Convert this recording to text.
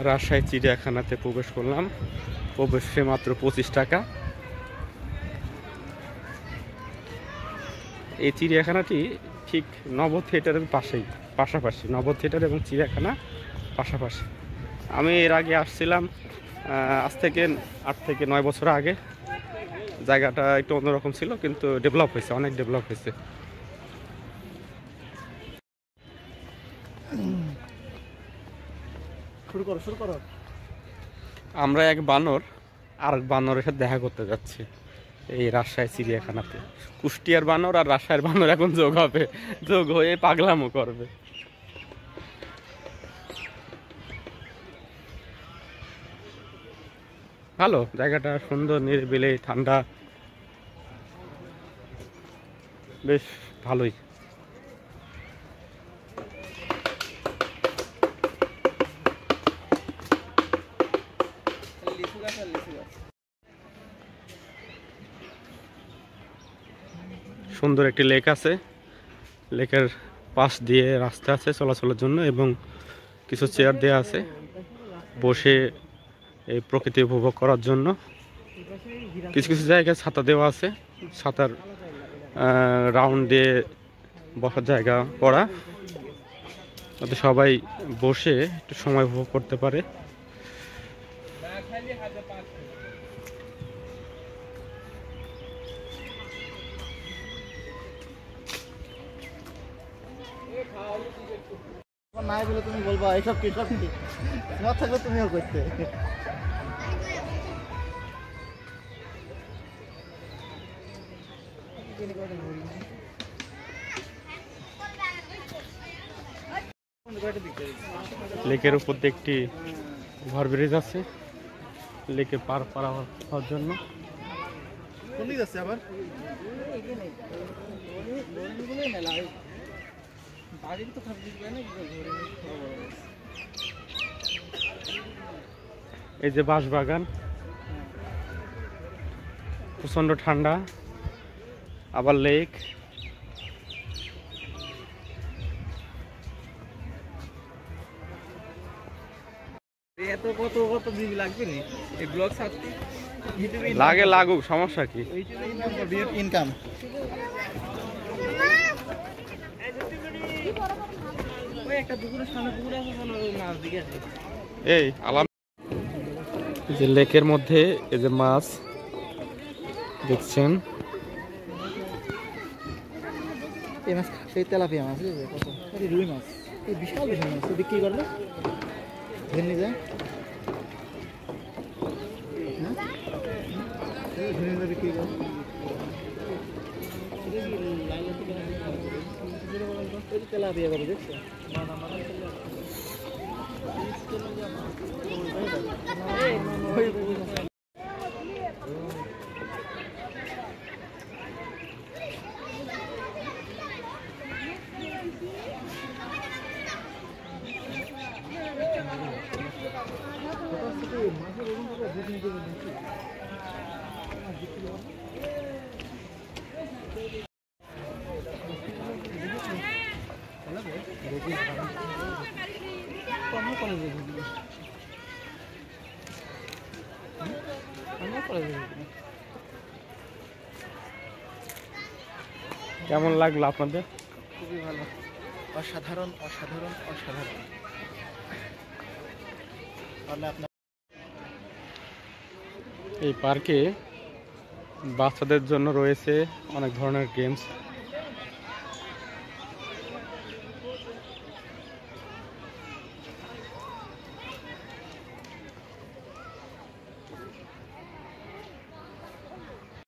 রাজশাহী চিড়িয়াখানাতে প্রবেশ করলাম। প্রবেশ ফি মাত্র 25 টাকা। এই চিড়িয়াখানাটি ঠিক নব থিয়েটারের পাশাপাশি। নব থিয়েটার এবং চিড়িয়াখানা পাশাপাশি। আমি এর আগে আসছিলাম আজ থেকে 8 থেকে 9 বছর আগে। জায়গাটা একটু অন্যরকম ছিল, কিন্তু ডেভেলপ হয়েছে, অনেক ডেভেলপ হয়েছে। শুরু করো। আমরা এক বানর আর বানরের সাথে দেখা করতে যাচ্ছি এই রাজশাহী চিড়িয়াখানাতে। কুষ্টিয়ার বানর আর রাজশাহীর বানর এখন যোগ হয়ে পাগলামো করবে। ভালো জায়গাটা, সুন্দর, নিরিবিলি, ঠান্ডা, বেশ ভালোই। সুন্দর একটি লেক আছে। লেকের পাশ দিয়ে রাস্তা আছে চলাচলের জন্য এবং কিছু চেয়ার দেওয়া আছে বসে এই প্রকৃতি উপভোগ করার জন্য। কিছু কিছু জায়গায় ছাতা দেওয়া আছে, ছাতার রাউন্ড দিয়ে বসার জায়গা করা, যাতে সবাই বসে একটু সময় উপভোগ করতে পারে। নাই বলে তুমি বলবা এইসব কি সব কি তোমার থাকলে তুমিও করতে। লেকের উপর দিয়ে একটি ওভার ব্রিজ আছে লেকে পার হওয়ার জন্য। কোন দিকে যাচ্ছে আবার? এই যে বাঁশবাগান, প্রচন্ড ঠান্ডা, আবার লেক। লাগে লাগুক, সমস্যা কি? ইনকাম এই আলাম যে লেকের মধ্যে এই যে মাছ দেখছেন, এই মাছ সেই তেলাপিয়া মাছ, কত রুই মাছ, এই বিশাল বিশাল মাছ বিক্রি করলে ধরে যায়। বিক্রি করে তেলাপিয়া করে দেখছো? কেমন লাগলো আপনাদের? খুবই ভালো, অসাধারণ অসাধারণ অসাধারণ। এই পার্কে বাচ্চাদের জন্য রয়েছে অনেক ধরনের গেমস।